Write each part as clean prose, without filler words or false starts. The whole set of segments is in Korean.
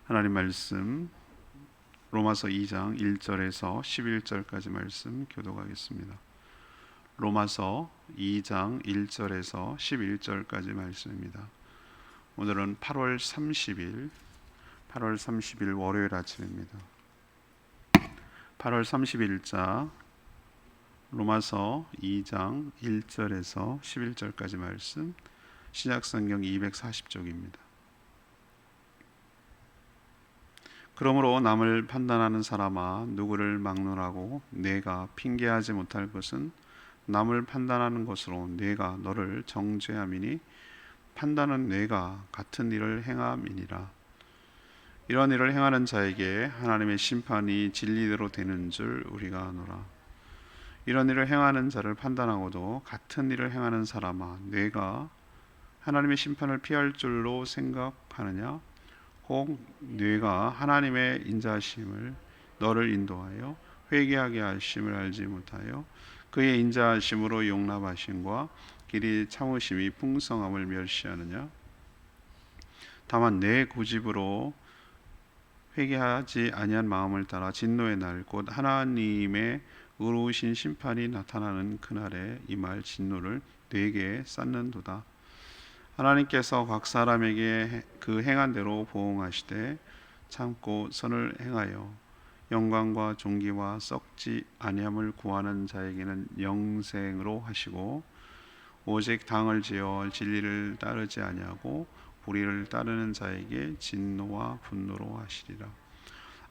하나님 말씀 로마서 2장 1절에서 11절까지 말씀 교독하겠습니다. 로마서 2장 1절에서 11절까지 말씀입니다. 오늘은 8월 30일 월요일 아침입니다. 8월 30일자 로마서 2장 1절에서 11절까지 말씀, 신약성경 240쪽입니다. 그러므로 남을 판단하는 사람아, 누구를 막론하고 내가 핑계하지 못할 것은 남을 판단하는 것으로 내가 너를 정죄함이니 판단은 내가 같은 일을 행함이니라. 이런 일을 행하는 자에게 하나님의 심판이 진리대로 되는 줄 우리가 아노라. 이런 일을 행하는 자를 판단하고도 같은 일을 행하는 사람아, 내가 하나님의 심판을 피할 줄로 생각하느냐? 혹 네가 하나님의 인자하심을 너를 인도하여 회개하게 하심을 알지 못하여 그의 인자하심으로 용납하심과 길이 참으심이 풍성함을 멸시하느냐? 다만 내 고집으로 회개하지 아니한 마음을 따라 진노의 날 곧 하나님의 의로우신 심판이 나타나는 그날에 임할 진노를 내게 쌓는도다. 하나님께서 각 사람에게 그 행한 대로 보응하시되 참고 선을 행하여 영광과 존귀와 썩지 아니함을 구하는 자에게는 영생으로 하시고, 오직 당을 지어 진리를 따르지 아니하고 불의를 따르는 자에게 진노와 분노로 하시리라.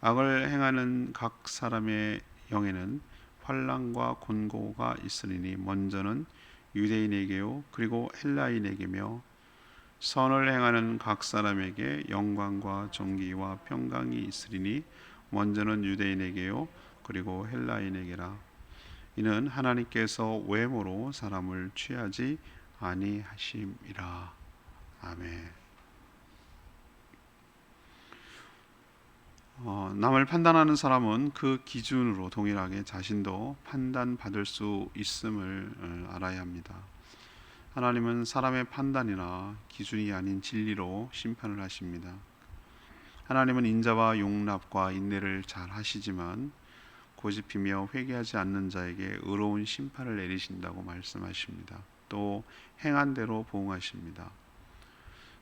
악을 행하는 각 사람의 영에는 환난과 곤고가 있으리니 먼저는 유대인에게요 그리고 헬라인에게며, 선을 행하는 각 사람에게 영광과 존귀와 평강이 있으리니 먼저는 유대인에게요 그리고 헬라인에게라. 이는 하나님께서 외모로 사람을 취하지 아니하심이라. 아멘. 남을 판단하는 사람은 그 기준으로 동일하게 자신도 판단받을 수 있음을 알아야 합니다. 하나님은 사람의 판단이나 기준이 아닌 진리로 심판을 하십니다. 하나님은 인자와 용납과 인내를 잘 하시지만 고집피며 회개하지 않는 자에게 의로운 심판을 내리신다고 말씀하십니다. 또 행한 대로 보응하십니다.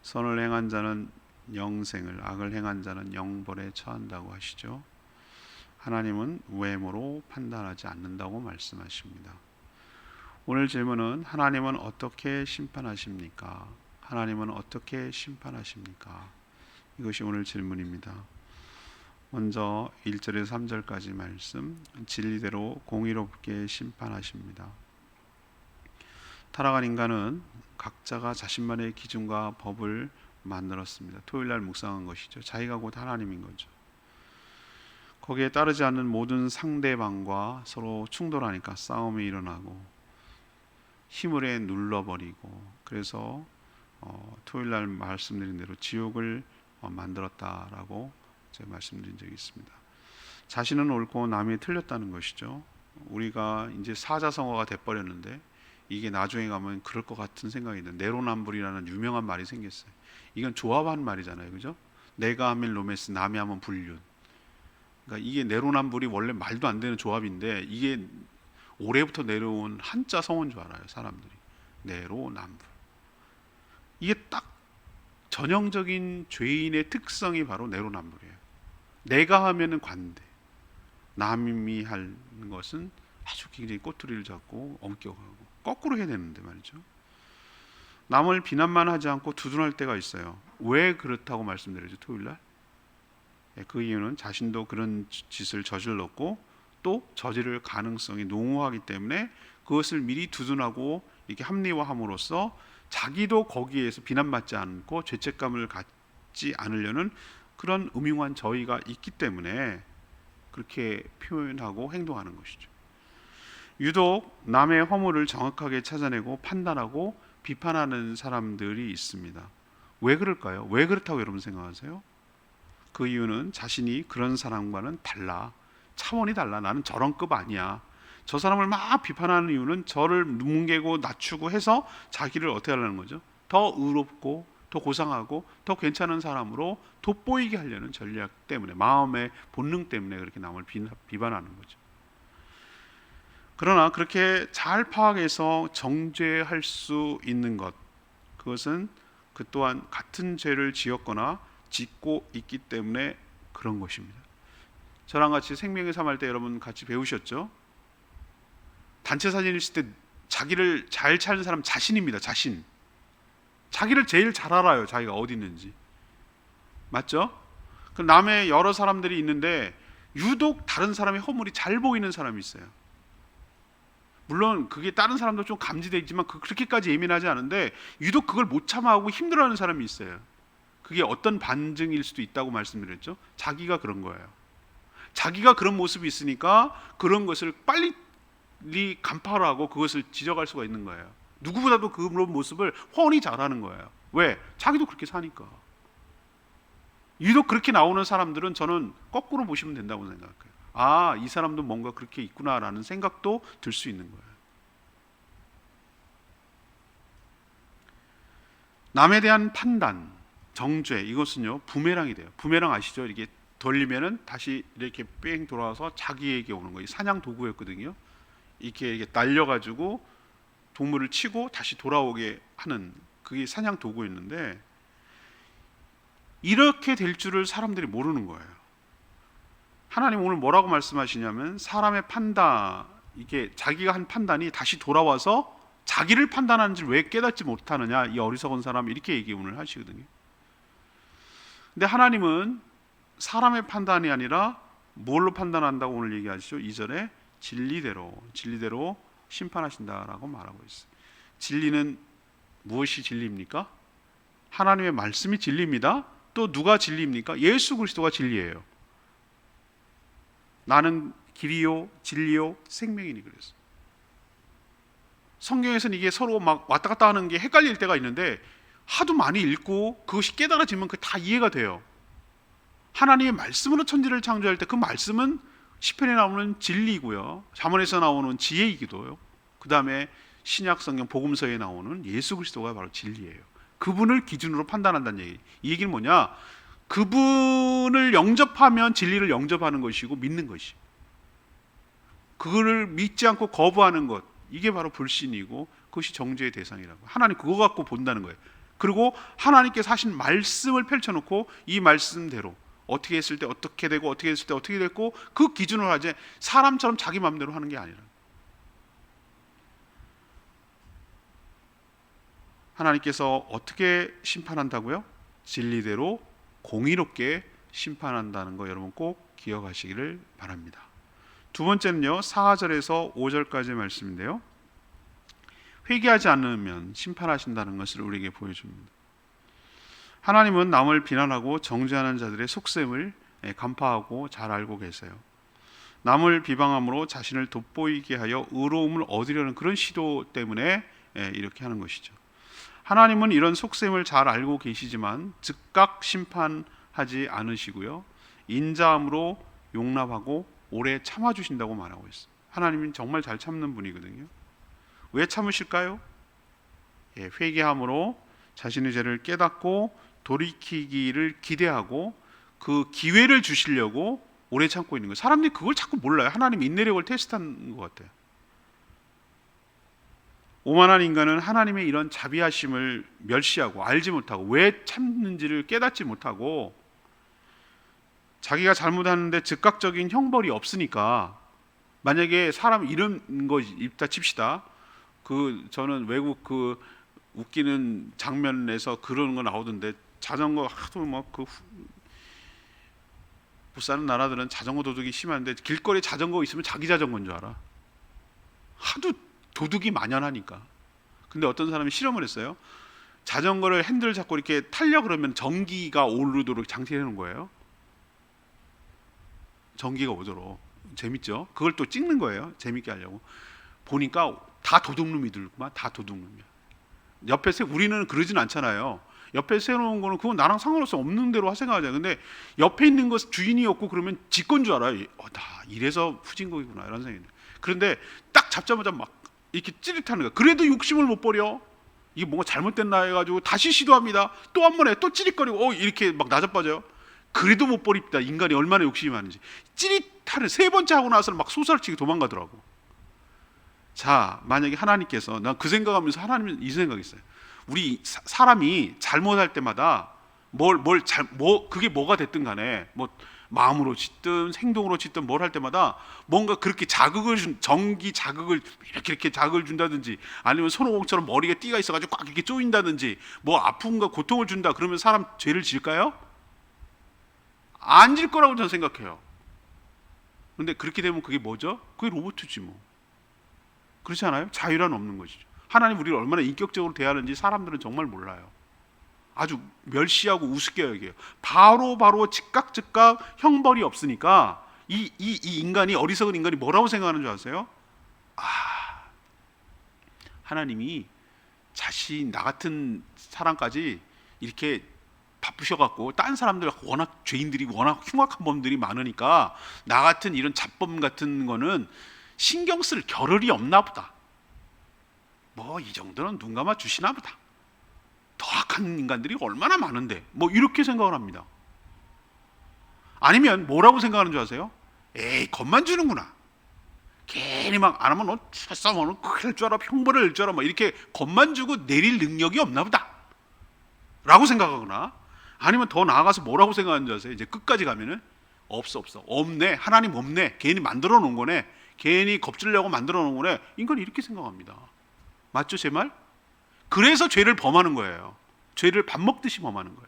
선을 행한 자는 영생을, 악을 행한 자는 영벌에 처한다고 하시죠. 하나님은 외모로 판단하지 않는다고 말씀하십니다. 오늘 질문은 하나님은 어떻게 심판하십니까? 하나님은 어떻게 심판하십니까? 이것이 오늘 질문입니다. 먼저 1절에서 3절까지 말씀, 진리대로 공의롭게 심판하십니다. 타락한 인간은 각자가 자신만의 기준과 법을 만들었습니다. 토요일날 묵상한 것이죠. 자기가 곧 하나님인 거죠. 거기에 따르지 않는 모든 상대방과 서로 충돌하니까 싸움이 일어나고 힘을 눌러버리고, 그래서 토요일날 말씀드린 대로 지옥을 만들었다라고 제가 말씀드린 적이 있습니다. 자신은 옳고 남이 틀렸다는 것이죠. 우리가 이제 사자성어가 돼버렸는데 이게 나중에 가면 그럴 것 같은 생각이 드는, 내로남불이라는 유명한 말이 생겼어요. 이건 조합한 말이잖아요, 그죠? 내가 하면 로메스, 남이 하면 불륜. 그러니까 이게 내로남불이 원래 말도 안 되는 조합인데 이게 올해부터 내려온 한자 성어인 줄 알아요, 사람들이. 내로남불. 이게 딱 전형적인 죄인의 특성이 바로 내로남불이에요. 내가 하면은 관대, 남이 하는 것은 아주 굉장히 꼬투리를 잡고 엄격하고 거꾸로 해야 되는데 말이죠. 남을 비난만 하지 않고 두둔할 때가 있어요. 왜 그렇다고 말씀드렸죠, 토요일날? 그 이유는 자신도 그런 짓을 저질렀고 또 저지를 가능성이 농후하기 때문에 그것을 미리 두둔하고 이렇게 합리화함으로써 자기도 거기에서 비난받지 않고 죄책감을 갖지 않으려는 그런 음흉한 저희가 있기 때문에 그렇게 표현하고 행동하는 것이죠. 유독 남의 허물을 정확하게 찾아내고 판단하고 비판하는 사람들이 있습니다. 왜 그럴까요? 왜 그렇다고 여러분 생각하세요? 그 이유는 자신이 그런 사람과는 달라, 차원이 달라, 나는 저런 급 아니야, 저 사람을 막 비판하는 이유는 저를 뭉개고 낮추고 해서 자기를 어떻게 하려는 거죠? 더 의롭고 더 고상하고 더 괜찮은 사람으로 돋보이게 하려는 전략 때문에, 마음의 본능 때문에 그렇게 남을 비판하는 거죠. 그러나 그렇게 잘 파악해서 정죄할 수 있는 것, 그것은 그 또한 같은 죄를 지었거나 짓고 있기 때문에 그런 것입니다. 저랑 같이 생명의 삶 할 때 여러분 같이 배우셨죠? 단체 사진을 찍을 때 자기를 잘 찾는 사람 자신입니다. 자신. 자기를 제일 잘 알아요. 자기가 어디 있는지. 맞죠? 그 남의 여러 사람들이 있는데 유독 다른 사람의 허물이 잘 보이는 사람이 있어요. 물론 그게 다른 사람도 좀 감지되어 있지만 그렇게까지 예민하지 않은데 유독 그걸 못 참아하고 힘들어하는 사람이 있어요. 그게 어떤 반증일 수도 있다고 말씀드렸죠. 자기가 그런 거예요. 자기가 그런 모습이 있으니까 그런 것을 빨리 간파를 하고 그것을 지적할 수가 있는 거예요. 누구보다도 그런 모습을 훤히 잘하는 거예요. 왜? 자기도 그렇게 사니까. 유독 그렇게 나오는 사람들은 저는 거꾸로 보시면 된다고 생각해요. 아, 이 사람도 뭔가 그렇게 있구나라는 생각도 들 수 있는 거예요. 남에 대한 판단, 정죄, 이것은요 부메랑이 돼요. 부메랑 아시죠? 이게 돌리면은 다시 이렇게 뺑 돌아와서 자기에게 오는 거예요. 사냥 도구였거든요. 이렇게 날려가지고 동물을 치고 다시 돌아오게 하는, 그게 사냥 도구였는데 이렇게 될 줄을 사람들이 모르는 거예요. 하나님 오늘 뭐라고 말씀하시냐면 사람의 판단, 이게 자기가 한 판단이 다시 돌아와서 자기를 판단하는 줄 왜 깨닫지 못하느냐, 이 어리석은 사람, 이렇게 얘기 오늘 하시거든요. 근데 하나님은 사람의 판단이 아니라 뭘로 판단한다고 오늘 얘기하시죠? 2절에 진리대로 심판하신다라고 말하고 있어요. 진리는 무엇이 진리입니까? 하나님의 말씀이 진리입니다. 또 누가 진리입니까? 예수 그리스도가 진리예요. 나는 길이요 진리요 생명이니 그랬어요. 성경에서는 이게 서로 막 왔다 갔다 하는 게 헷갈릴 때가 있는데 하도 많이 읽고 그것이 깨달아지면 그게 다 이해가 돼요. 하나님의 말씀으로 천지를 창조할 때 그 말씀은 시편에 나오는 진리고요, 잠언에서 나오는 지혜이기도요, 그 다음에 신약 성경 복음서에 나오는 예수 그리스도가 바로 진리예요. 그분을 기준으로 판단한다는 얘기. 이 얘기는 뭐냐? 그분을 영접하면 진리를 영접하는 것이고 믿는 것이, 그거를 믿지 않고 거부하는 것, 이게 바로 불신이고 그것이 정죄의 대상이라고. 하나님 그거 갖고 본다는 거예요. 그리고 하나님께서 하신 말씀을 펼쳐놓고 이 말씀대로 어떻게 했을 때 어떻게 되고 어떻게 했을 때 어떻게 됐고 그 기준으로 하지, 사람처럼 자기 마음대로 하는 게 아니라. 하나님께서 어떻게 심판한다고요? 진리대로 공의롭게 심판한다는 거 여러분 꼭 기억하시기를 바랍니다. 두 번째는요, 4절에서 5절까지의 말씀인데요, 회개하지 않으면 심판하신다는 것을 우리에게 보여줍니다. 하나님은 남을 비난하고 정죄하는 자들의 속셈을 간파하고 잘 알고 계세요. 남을 비방함으로 자신을 돋보이게 하여 의로움을 얻으려는 그런 시도 때문에 이렇게 하는 것이죠. 하나님은 이런 속셈을 잘 알고 계시지만 즉각 심판하지 않으시고요, 인자함으로 용납하고 오래 참아주신다고 말하고 있어요. 하나님은 정말 잘 참는 분이거든요. 왜 참으실까요? 회개함으로 자신의 죄를 깨닫고 돌이키기를 기대하고 그 기회를 주시려고 오래 참고 있는 거예요. 사람들이 그걸 자꾸 몰라요. 하나님 인내력을 테스트하는 것 같아요. 오만한 인간은 하나님의 이런 자비하심을 멸시하고 알지 못하고 왜 참는지를 깨닫지 못하고 자기가 잘못하는데 즉각적인 형벌이 없으니까, 만약에 사람 이런 거 입다 칩시다. 저는 외국 그 웃기는 장면에서 그런 거 나오던데, 자전거 하도 막 못 사는 나라들은 자전거 도둑이 심한데 길거리에 자전거 있으면 자기 자전거인 줄 알아. 하도 도둑이 만연하니까. 근데 어떤 사람이 실험을 했어요. 자전거를 핸들 잡고 이렇게 타려 그러면 전기가 오르도록 장치해 놓은 거예요. 전기가 오도록. 재밌죠? 그걸 또 찍는 거예요. 재밌게 하려고. 보니까 다 도둑놈이들구만. 다 도둑놈이야. 옆에 우리는 그러진 않잖아요. 옆에 세워놓은 거는 그건 나랑 상관없어, 없는 대로 생각하자. 근데 옆에 있는 것 주인이 없고 그러면 지 건 줄 알아요. 나 이래서 후진국이구나 이런 생각이. 그런데 딱 잡자마자 막 이렇게 찌릿하는 거야. 그래도 욕심을 못 버려. 이게 뭔가 잘못됐나 해가지고 다시 시도합니다. 또 한 번 해. 또 찌릿거리고 이렇게 막 나자빠져요. 그래도 못 버립니다. 인간이 얼마나 욕심이 많은지. 찌릿하는 세 번째 하고 나서는 막 소설치기 도망가더라고. 자, 만약에 하나님께서, 난 그 생각하면서 하나님은 이 생각했어요. 우리 사람이 잘못할 때마다 그게 뭐가 됐든 간에 뭐 마음으로 짓든 행동으로 짓든 뭘 할 때마다 뭔가 그렇게 전기 자극을 이렇게 자극을 준다든지, 아니면 손오공처럼 머리에 띠가 있어가지고 꽉 이렇게 조인다든지, 뭐 아픔과 고통을 준다 그러면 사람 죄를 질까요? 안 질 거라고 저는 생각해요. 근데 그렇게 되면 그게 뭐죠? 그게 로봇이지 뭐. 그렇지 않아요? 자유란 없는 것이죠. 하나님 우리를 얼마나 인격적으로 대하는지 사람들은 정말 몰라요. 아주 멸시하고 우습게 여겨요. 바로 즉각 형벌이 없으니까 이 인간이, 어리석은 인간이 뭐라고 생각하는 줄 아세요? 하나님이 나 같은 사람까지 이렇게 바쁘셔갖고, 딴 사람들 워낙 죄인들이 워낙 흉악한 범들이 많으니까 나 같은 이런 잡범 같은 거는 신경 쓸 겨를이 없나 보다. 뭐 이 정도는 눈 감아 주시나 보다. 더 악한 인간들이 얼마나 많은데, 뭐 이렇게 생각을 합니다. 아니면 뭐라고 생각하는 줄 아세요? 에이, 겁만 주는구나. 괜히 막 안 하면 싸우면 큰일 날 줄 알아, 형벌을 낼 줄 알아, 막 이렇게 겁만 주고 내릴 능력이 없나 보다 라고 생각하거나, 아니면 더 나아가서 뭐라고 생각하는 줄 아세요? 이제 끝까지 가면은 없네, 하나님 없네, 괜히 만들어 놓은 거네, 괜히 겁주려고 만들어 놓은 거네. 인간이 이렇게 생각합니다. 맞죠, 제 말? 그래서 죄를 범하는 거예요. 죄를 밥 먹듯이 범하는 거예요.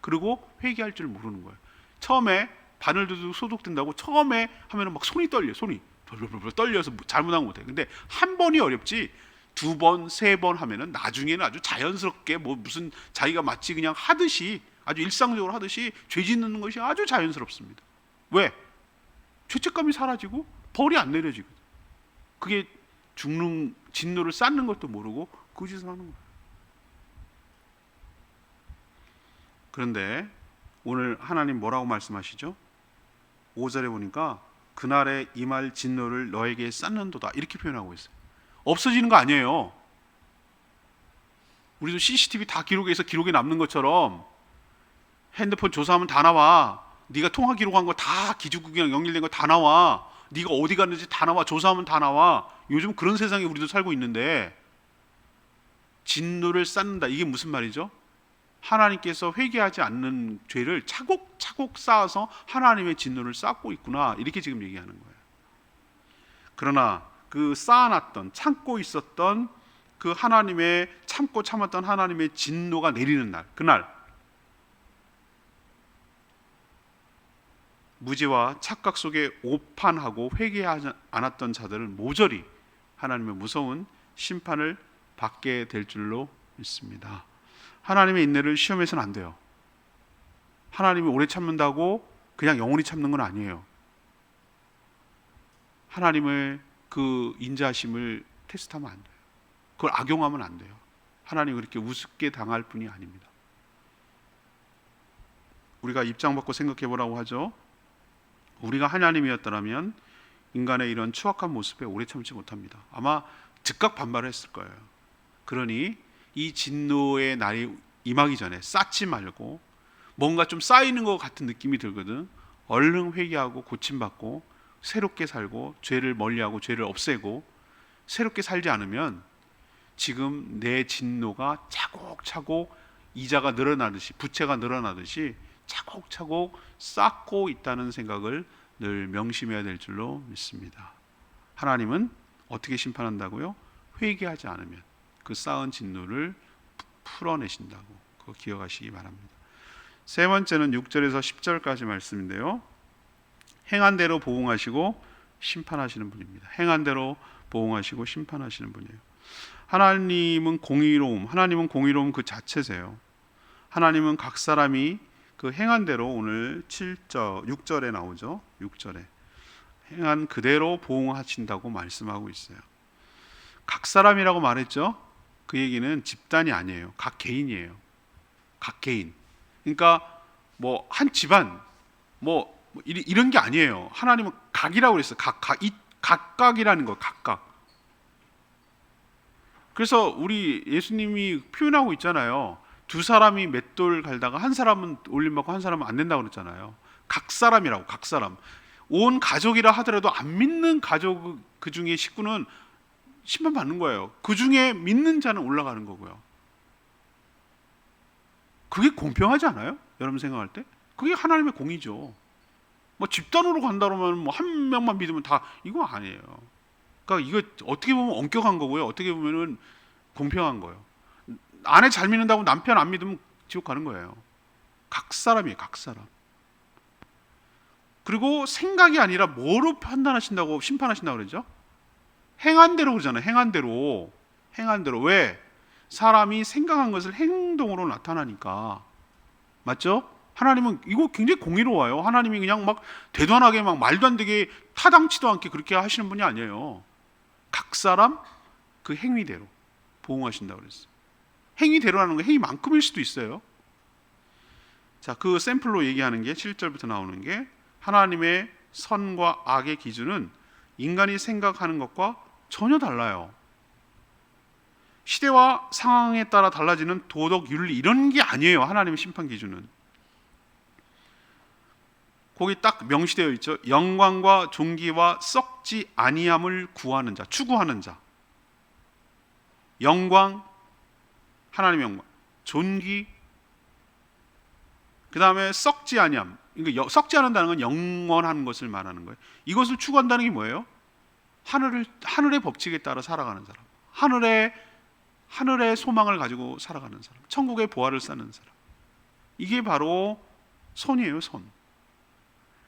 그리고 회개할 줄 모르는 거예요. 처음에 바늘도 소독된다고 처음에 하면은 막 손이 벌벌 떨려서 잘못한 거 못해. 근데 한 번이 어렵지, 두 번, 세 번 하면은 나중에는 아주 자연스럽게, 뭐 무슨 자기가 마치 그냥 하듯이, 아주 일상적으로 하듯이 죄 짓는 것이 아주 자연스럽습니다. 왜? 죄책감이 사라지고 벌이 안 내려지거든. 그게 진노를 쌓는 것도 모르고 그 짓을 하는 거예요. 그런데 오늘 하나님 뭐라고 말씀하시죠? 5절에 보니까 그날에 임할 진노를 너에게 쌓는도다, 이렇게 표현하고 있어요. 없어지는 거 아니에요. 우리도 CCTV 다 기록해서 기록에 남는 것처럼 핸드폰 조사하면 다 나와. 네가 통화 기록한 거 다 기축국이랑 연결된 거 다 나와. 네가 어디 갔는지 다 나와. 조사하면 다 나와. 요즘 그런 세상에 우리도 살고 있는데, 진노를 쌓는다, 이게 무슨 말이죠? 하나님께서 회개하지 않는 죄를 차곡차곡 쌓아서 하나님의 진노를 쌓고 있구나, 이렇게 지금 얘기하는 거예요. 그러나 그 쌓아놨던, 참고 있었던 그 하나님의, 참고 참았던 하나님의 진노가 내리는 날, 그날 무지와 착각 속에 오판하고 회개하지 않았던 자들은 모조리 하나님의 무서운 심판을 받게 될 줄로 믿습니다. 하나님의 인내를 시험해서는 안 돼요. 하나님이 오래 참는다고 그냥 영원히 참는 건 아니에요. 하나님의 그 인자하심을 테스트하면 안 돼요. 그걸 악용하면 안 돼요. 하나님 그렇게 우습게 당할 뿐이 아닙니다. 우리가 입장 바꿔 생각해 보라고 하죠. 우리가 하나님이었더라면 인간의 이런 추악한 모습에 오래 참지 못합니다. 아마 즉각 반발을 했을 거예요. 그러니 이 진노의 날이 임하기 전에 쌓지 말고, 뭔가 좀 쌓이는 것 같은 느낌이 들거든. 얼른 회개하고 고침받고 새롭게 살고, 죄를 멀리하고 죄를 없애고 새롭게 살지 않으면 지금 내 진노가 차곡차곡 이자가 늘어나듯이, 부채가 늘어나듯이 차곡차곡 쌓고 있다는 생각을 늘 명심해야 될 줄로 믿습니다. 하나님은 어떻게 심판한다고요? 회개하지 않으면 그 쌓은 진노를 풀어내신다고, 그거 기억하시기 바랍니다. 세 번째는 6절에서 10절까지 말씀인데요. 행한 대로 보응하시고 심판하시는 분입니다. 행한 대로 보응하시고 심판하시는 분이에요. 하나님은 공의로움 그 자체세요. 하나님은 각 사람이 그 행한 대로, 오늘 6절에 나오죠. 6절에 행한 그대로 보응하신다고 말씀하고 있어요. 각 사람이라고 말했죠. 그 얘기는 집단이 아니에요. 각 개인이에요. 각 개인. 그러니까 뭐 한 집안 뭐 이런 게 아니에요. 하나님은 각이라고 그랬어요. 각각이라는 거, 각각. 그래서 우리 예수님이 표현하고 있잖아요. 두 사람이 맷돌 갈다가 한 사람은 올림받고 한 사람은 안 된다고 그랬잖아요. 각 사람이라고, 각 사람. 온 가족이라 하더라도 안 믿는 가족 그 중에 식구는 심판받는 거예요. 그 중에 믿는 자는 올라가는 거고요. 그게 공평하지 않아요? 여러분 생각할 때? 그게 하나님의 공이죠. 뭐 집단으로 간다 그러면 뭐 한 명만 믿으면 다, 이거 아니에요. 그러니까 이거 어떻게 보면 엄격한 거고요. 어떻게 보면은 공평한 거예요. 아내 잘 믿는다고 남편 안 믿으면 지옥 가는 거예요. 각 사람이에요, 각 사람. 그리고 생각이 아니라 뭐로 판단하신다고, 심판하신다고 그러죠? 행한 대로 그러잖아요. 행한 대로. 행한 대로. 왜? 사람이 생각한 것을 행동으로 나타나니까. 맞죠? 하나님은 이거 굉장히 공의로워요. 하나님이 그냥 막 대단하게 막 말도 안 되게 타당치도 않게 그렇게 하시는 분이 아니에요. 각 사람 그 행위대로 보응하신다고 그랬어요. 행위대로라는 건 행위만큼일 수도 있어요. 자, 그 샘플로 얘기하는 게 7절부터 나오는 게, 하나님의 선과 악의 기준은 인간이 생각하는 것과 전혀 달라요. 시대와 상황에 따라 달라지는 도덕, 윤리 이런 게 아니에요. 하나님의 심판 기준은. 거기 딱 명시되어 있죠. 영광과 존귀와 썩지 아니함을 구하는 자, 추구하는 자. 영광, 하나님의 영광. 존귀, 그 다음에 썩지 아니함. 그러니까 썩지 않는다는 건 영원한 것을 말하는 거예요. 이것을 추구한다는 게 뭐예요? 하늘의 법칙에 따라 살아가는 사람. 하늘의 소망을 가지고 살아가는 사람. 천국의 보화를 쌓는 사람. 이게 바로 선이에요, 선.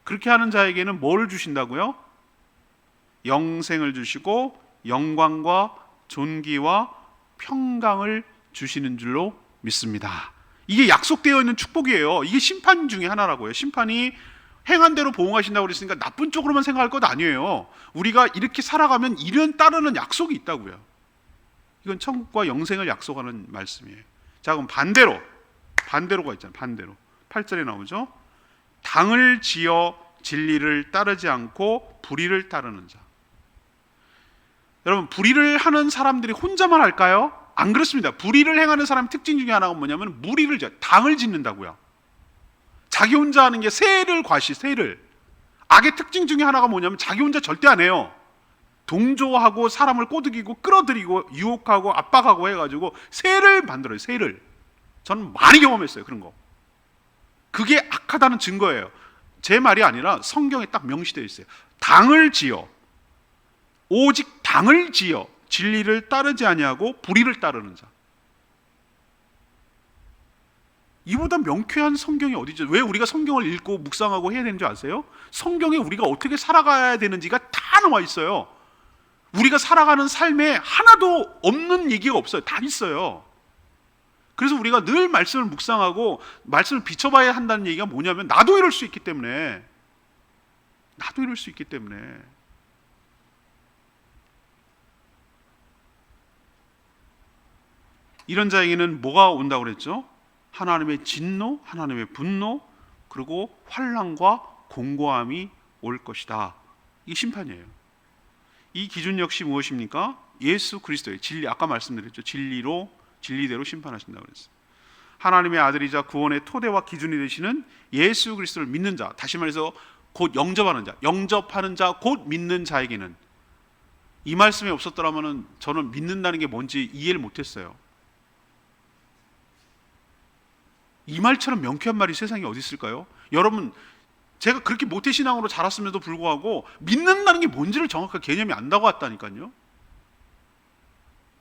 그렇게 하는 자에게는 뭘 주신다고요? 영생을 주시고 영광과 존귀와 평강을 주시는 줄로 믿습니다. 이게 약속되어 있는 축복이에요. 이게 심판 중에 하나라고요. 심판이 행한 대로 보응하신다고 그랬으니까 나쁜 쪽으로만 생각할 것 아니에요. 우리가 이렇게 살아가면 이런 따르는 약속이 있다고요. 이건 천국과 영생을 약속하는 말씀이에요. 자, 그럼 반대로가 있잖아요. 반대로 8절에 나오죠. 당을 지어 진리를 따르지 않고 불의를 따르는 자. 여러분, 불의를 하는 사람들이 혼자만 할까요? 안 그렇습니다. 불의를 행하는 사람의 특징 중에 하나가 뭐냐면 무리를 지어, 당을 짓는다고요. 자기 혼자 하는 게 세를. 악의 특징 중에 하나가 뭐냐면 자기 혼자 절대 안 해요. 동조하고 사람을 꼬드기고 끌어들이고 유혹하고 압박하고 해가지고 세를 만들어요. 세를. 저는 많이 경험했어요. 그런 거. 그게 악하다는 증거예요. 제 말이 아니라 성경에 딱 명시되어 있어요. 당을 지어, 오직 당을 지어 진리를 따르지 아니하고 불의를 따르는 자. 이보다 명쾌한 성경이 어디죠? 왜 우리가 성경을 읽고 묵상하고 해야 되는 줄 아세요? 성경에 우리가 어떻게 살아가야 되는지가 다 나와 있어요. 우리가 살아가는 삶에 하나도 없는 얘기가 없어요. 다 있어요. 그래서 우리가 늘 말씀을 묵상하고 말씀을 비춰봐야 한다는 얘기가 뭐냐면, 나도 이럴 수 있기 때문에. 이런 자에게는 뭐가 온다고 그랬죠? 하나님의 진노, 하나님의 분노, 그리고 환난과 공고함이 올 것이다. 이게 심판이에요. 이 기준 역시 무엇입니까? 예수 그리스도의 진리, 아까 말씀드렸죠. 진리대로 심판하신다고 그랬어요. 하나님의 아들이자 구원의 토대와 기준이 되시는 예수 그리스도를 믿는 자, 다시 말해서 곧 영접하는 자, 곧 믿는 자에게는, 이 말씀이 없었더라면 저는 믿는다는 게 뭔지 이해를 못했어요. 이 말처럼 명쾌한 말이 세상에 어디 있을까요? 여러분, 제가 그렇게 모태신앙으로 자랐음에도 불구하고 믿는다는 게 뭔지를 정확하게 개념이 안 나왔다니까요.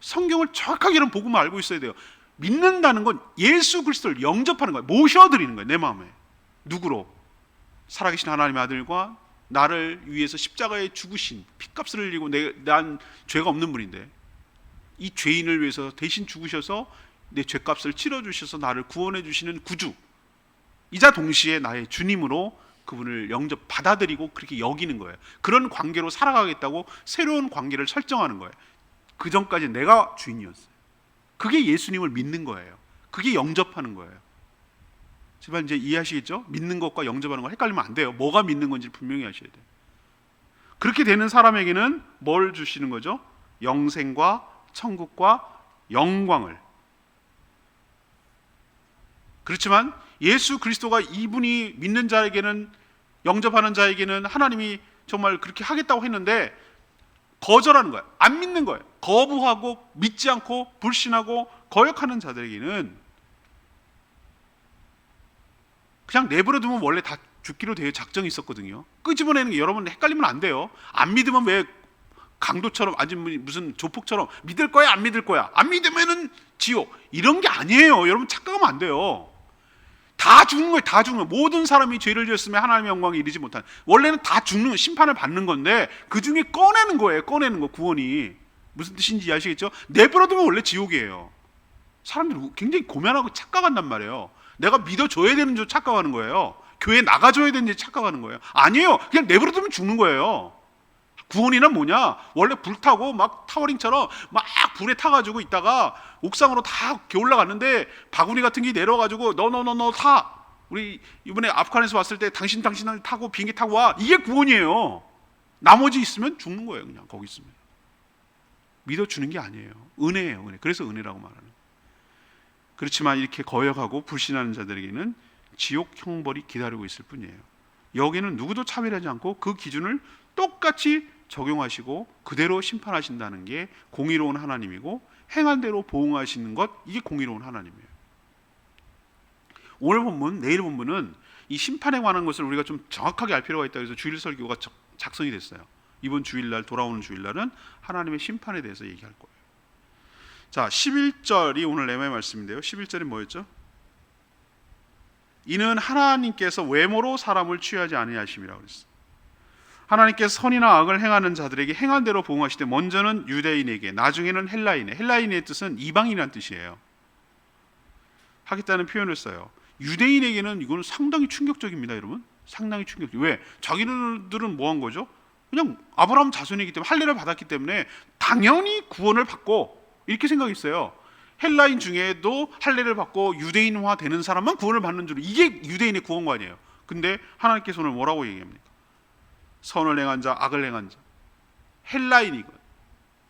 성경을 정확하게 이런 복음을 알고 있어야 돼요. 믿는다는 건 예수 그리스도를 영접하는 거예요. 모셔드리는 거예요. 내 마음에. 누구로? 살아계신 하나님의 아들과 나를 위해서 십자가에 죽으신, 핏값을 흘리고 난 죄가 없는 분인데 이 죄인을 위해서 대신 죽으셔서 내 죄값을 치러주셔서 나를 구원해 주시는 구주, 이자 동시에 나의 주님으로 그분을 영접 받아들이고 그렇게 여기는 거예요. 그런 관계로 살아가겠다고 새로운 관계를 설정하는 거예요. 그 전까지 내가 주인이었어요. 그게 예수님을 믿는 거예요. 그게 영접하는 거예요. 제발 이제 이해하시겠죠? 믿는 것과 영접하는 거 헷갈리면 안 돼요. 뭐가 믿는 건지 분명히 하셔야 돼요. 그렇게 되는 사람에게는 뭘 주시는 거죠? 영생과 천국과 영광을. 그렇지만 예수 그리스도가 이분이 믿는 자에게는, 영접하는 자에게는 하나님이 정말 그렇게 하겠다고 했는데 거절하는 거예요. 안 믿는 거예요. 거부하고 믿지 않고 불신하고 거역하는 자들에게는 그냥 내버려 두면 원래 다 죽기로 되어 작정이 있었거든요. 끄집어내는 게, 여러분 헷갈리면 안 돼요. 안 믿으면 왜 강도처럼, 아주 무슨 조폭처럼 믿을 거야 안 믿을 거야, 안 믿으면은 지옥, 이런 게 아니에요. 여러분 착각하면 안 돼요. 다 죽는 거예요. 다 죽는 거예요. 모든 사람이 죄를 지었으면 하나님의 영광에 이르지 못한, 원래는 다 죽는, 심판을 받는 건데 그 중에 꺼내는 거예요. 꺼내는 거. 구원이 무슨 뜻인지 아시겠죠? 내버려두면 원래 지옥이에요. 사람들이 굉장히 고민하고 착각한단 말이에요. 내가 믿어줘야 되는 줄 착각하는 거예요. 교회 나가줘야 되는지 착각하는 거예요. 아니에요. 그냥 내버려두면 죽는 거예요. 구원이란 뭐냐? 원래 불타고 막 타워링처럼 막 불에 타가지고 있다가 옥상으로 다 올라갔는데 바구니 같은 게 내려가지고 너 타. 우리 이번에 아프간에서 왔을 때 당신을 타고 비행기 타고 와. 이게 구원이에요. 나머지 있으면 죽는 거예요. 그냥 거기 있으면. 믿어주는 게 아니에요. 은혜예요. 은혜. 그래서 은혜라고 말하는. 그렇지만 이렇게 거역하고 불신하는 자들에게는 지옥 형벌이 기다리고 있을 뿐이에요. 여기는 누구도 차별하지 않고 그 기준을 똑같이 적용하시고 그대로 심판하신다는 게 공의로운 하나님이고, 행한 대로 보응하시는 것, 이게 공의로운 하나님이에요. 오늘 본문, 내일 본문은 이 심판에 관한 것을 우리가 좀 정확하게 알 필요가 있다. 그래서 주일 설교가 작성이 됐어요. 이번 주일날, 돌아오는 주일날은 하나님의 심판에 대해서 얘기할 거예요. 자, 11절이 오늘 레마의 말씀인데요. 11절이 뭐였죠? 이는 하나님께서 외모로 사람을 취하지 아니하심이라고 그랬어요. 하나님께서 선이나 악을 행하는 자들에게 행한 대로 보응하시되, 먼저는 유대인에게, 나중에는 헬라인에. 헬라인의 뜻은 이방인이라는 뜻이에요. 하겠다는 표현을 써요. 유대인에게는 이거는 상당히 충격적입니다, 여러분. 상당히 충격적. 왜? 자기들은 뭐 한 거죠? 그냥 아브라함 자손이기 때문에, 할례를 받았기 때문에 당연히 구원을 받고, 이렇게 생각했어요. 헬라인 중에도 할례를 받고 유대인화 되는 사람만 구원을 받는 줄, 이게 유대인의 구원관이에요. 근데 하나님께서 오늘 뭐라고 얘기합니까? 선을 행한 자, 악을 행한 자, 헬라인이건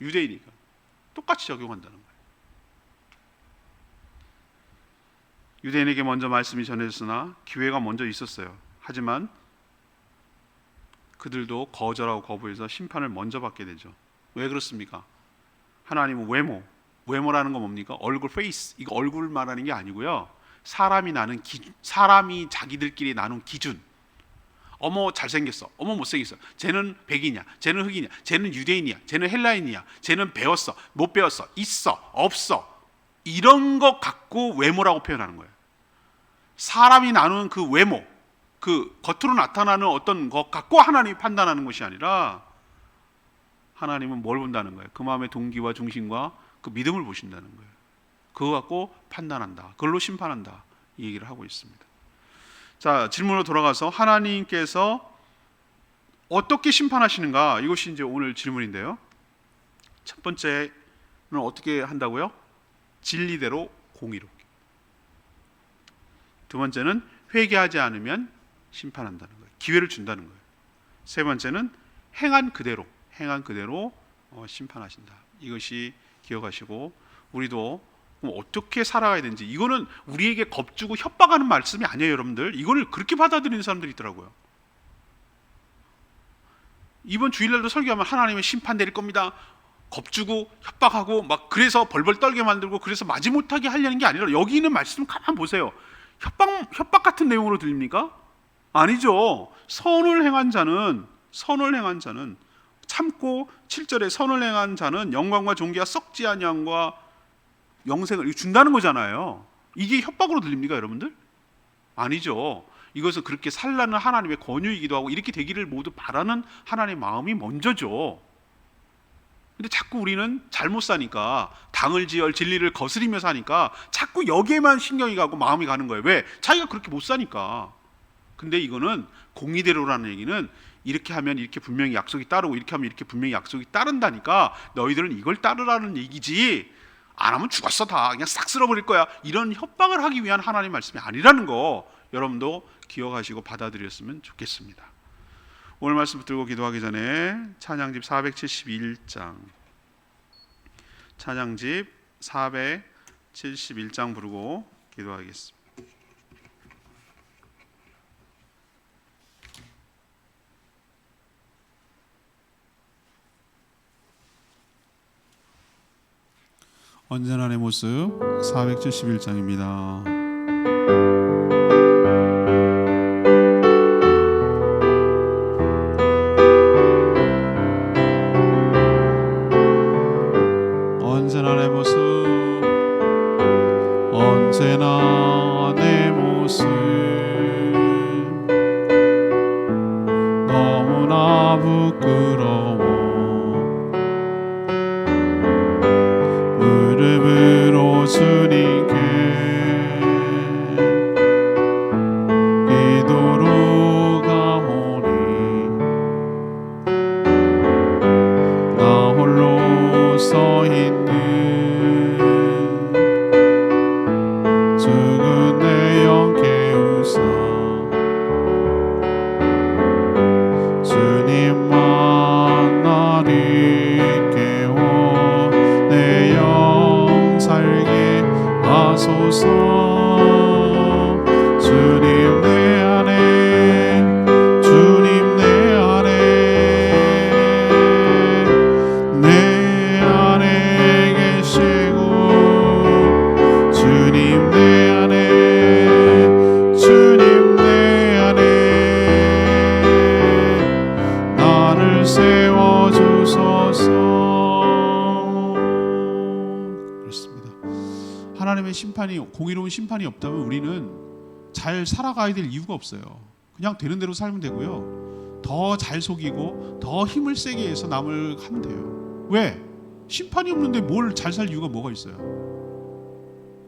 유대인이건 똑같이 적용한다는 거예요. 유대인에게 먼저 말씀이 전해졌으나 기회가 먼저 있었어요. 하지만 그들도 거절하고 거부해서 심판을 먼저 받게 되죠. 왜 그렇습니까? 하나님은 외모라는 건 뭡니까? 얼굴, 페이스. 이거 얼굴 말하는 게 아니고요. 사람이 나는 기준, 사람이 자기들끼리 나눈 기준. 어머 잘생겼어, 어머 못생겼어, 쟤는 백이냐, 쟤는 흑이냐, 쟤는 유대인이야, 쟤는 헬라인이야, 쟤는 배웠어, 못 배웠어, 있어, 없어, 이런 것 갖고 외모라고 표현하는 거예요. 사람이 나누는 그 외모, 그 겉으로 나타나는 어떤 것 갖고 하나님이 판단하는 것이 아니라, 하나님은 뭘 본다는 거예요? 그 마음의 동기와 중심과 그 믿음을 보신다는 거예요. 그거 갖고 판단한다, 그걸로 심판한다, 이 얘기를 하고 있습니다. 자, 질문으로 돌아가서 하나님께서 어떻게 심판하시는가, 이것이 이제 오늘 질문인데요. 첫 번째는 어떻게 한다고요? 진리대로 공의롭게. 두 번째는 회개하지 않으면 심판한다는 거예요. 기회를 준다는 거예요. 세 번째는 행한 그대로 심판하신다. 이것이 기억하시고, 우리도 어떻게 살아가야 되는지, 이거는 우리에게 겁주고 협박하는 말씀이 아니에요, 여러분들. 이거를 그렇게 받아들이는 사람들이 있더라고요. 이번 주일날도 설교하면 하나님의 심판 내릴 겁니다, 겁주고 협박하고 막, 그래서 벌벌 떨게 만들고, 그래서 마지못하게 하려는 게 아니라, 여기 있는 말씀 가만 보세요. 협박 같은 내용으로 들립니까? 아니죠. 선을 행한 자는 참고, 7절에 선을 행한 자는 영광과 존귀와 썩지 아니함과 영생을 준다는 거잖아요. 이게 협박으로 들립니까, 여러분들? 아니죠. 이것은 그렇게 살라는 하나님의 권유이기도 하고, 이렇게 되기를 모두 바라는 하나님의 마음이 먼저죠. 근데 자꾸 우리는 잘못 사니까, 당을 지을 진리를 거스리며 사니까 자꾸 여기에만 신경이 가고 마음이 가는 거예요. 왜? 자기가 그렇게 못 사니까. 근데 이거는 공의대로라는 얘기는, 이렇게 하면 이렇게 분명히 약속이 따르고, 이렇게 하면 이렇게 분명히 약속이 따른다니까 너희들은 이걸 따르라는 얘기지, 안 하면 죽었어, 다 그냥 싹 쓸어버릴 거야, 이런 협박을 하기 위한 하나님 말씀이 아니라는 거, 여러분도 기억하시고 받아들였으면 좋겠습니다. 오늘 말씀 붙들고 기도하기 전에 찬양집 471장, 찬양집 471장 부르고 기도하겠습니다. 언제나 내 모습 471장입니다. 언제나 내 모습, 언제나 내 모습, 너무나 부끄러워. 무릎으로 주님께 기도로 가오니 나 홀로 서 있는 죽은 내 영 깨우사 주님만 나를 깨워 내 영 살게 하소서. 주님 내 안에, 주님 내 안에, 내 안에 계시고 주님 내 안에, 주님 내 안에 나를 세워주소서. 그렇습니다. 하나님의 심판이, 공의로운 심판이 없다면 우리는 잘 살아가야 될 이유가 없어요. 그냥 되는 대로 살면 되고요. 더 잘 속이고 더 힘을 세게 해서 남을 하면 돼요. 왜? 심판이 없는데 뭘 잘 살 이유가 뭐가 있어요?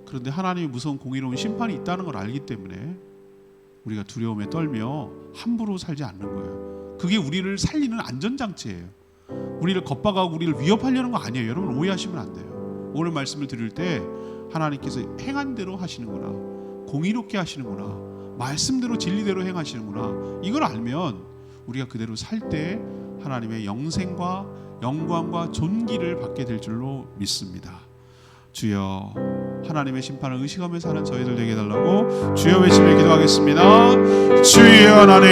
그런데 하나님의 무서운 공의로운 심판이 있다는 걸 알기 때문에 우리가 두려움에 떨며 함부로 살지 않는 거예요. 그게 우리를 살리는 안전장치예요. 우리를 겁박하고 우리를 위협하려는 거 아니에요. 여러분 오해하시면 안 돼요. 오늘 말씀을 드릴 때 하나님께서 행한 대로 하시는구나, 공의롭게 하시는구나, 말씀대로 진리대로 행하시는구나, 이걸 알면 우리가 그대로 살 때 하나님의 영생과 영광과 존귀를 받게 될 줄로 믿습니다. 주여, 하나님의 심판을 의식하며 사는 저희들 되게 해달라고 주여 외치며 기도하겠습니다. 주여 하나님,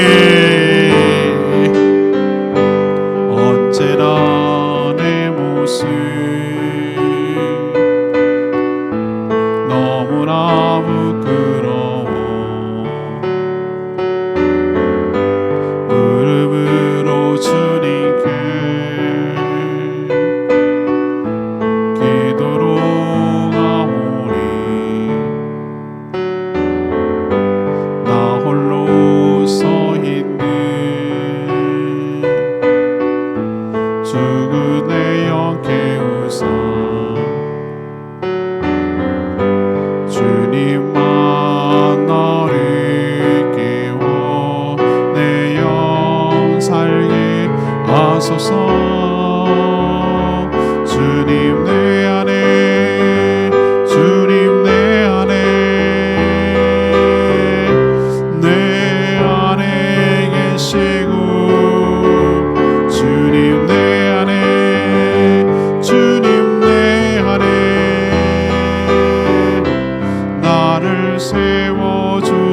언제나 내 모습 너무나 부끄러워 무릎으로 주님께 기도로 가오니 나 홀로 서 있는 죽은 내 영 깨우사 주님만 나를 깨워 내 영 살게 하소서. 주님 내 안에, 주님 내 안에, 내 안에 계시고 주님 내 안에, 주님 내 안에 나를 세워주소서.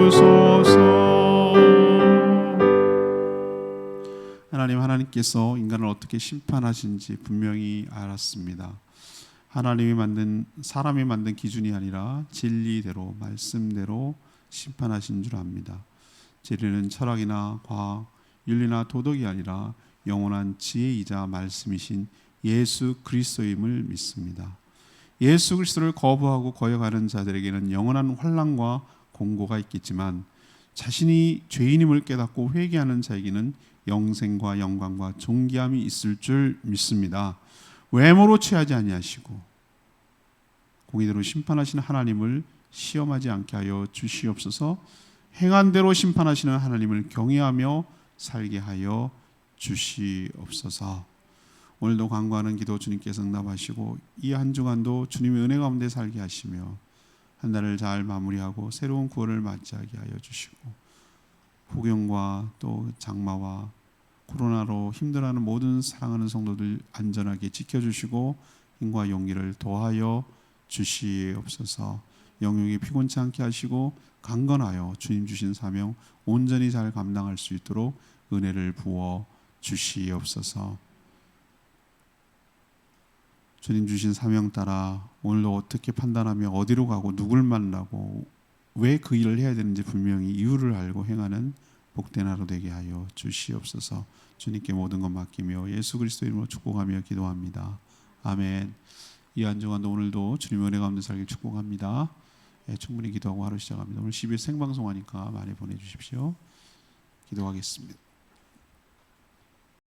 하나님께서 인간을 어떻게 심판하신지 분명히 알았습니다. 하나님이 만든, 사람이 만든 기준이 아니라 진리대로, 말씀대로 심판하신 줄 압니다. 진리는 철학이나 과학, 윤리나 도덕이 아니라 영원한 지혜이자 말씀이신 예수 그리스도임을 믿습니다. 예수 그리스도를 거부하고 거역하는 자들에게는 영원한 환난과 공고가 있겠지만 자신이 죄인임을 깨닫고 회개하는 자에게는 영생과 영광과 존귀함이 있을 줄 믿습니다. 외모로 취하지 아니하시고 공의대로 심판하시는 하나님을 시험하지 않게 하여 주시옵소서. 행한 대로 심판하시는 하나님을 경외하며 살게 하여 주시옵소서. 오늘도 간구하는 기도 주님께서 응답하시고 이 한 주간도 주님의 은혜 가운데 살게 하시며 한 달을 잘 마무리하고 새로운 9월을 맞이하게 하여 주시고 폭염과 또 장마와 코로나로 힘들어하는 모든 사랑하는 성도들 안전하게 지켜주시고 힘과 용기를 더하여 주시옵소서. 영육이 피곤치 않게 하시고 강건하여 주님 주신 사명 온전히 잘 감당할 수 있도록 은혜를 부어 주시옵소서. 주님 주신 사명 따라 오늘도 어떻게 판단하며 어디로 가고 누굴 만나고 왜 그 일을 해야 되는지 분명히 이유를 알고 행하는 복된 하루 되게 하여 주시옵소서. 주님께 모든 것 맡기며 예수 그리스도 이름으로 축복하며 기도합니다. 아멘. 이 한 주간도 오늘도 주님의 은혜 가운데 살길 축복합니다. 충분히 기도하고 하루 시작합니다. 오늘 10일 생방송하니까 많이 보내주십시오. 기도하겠습니다.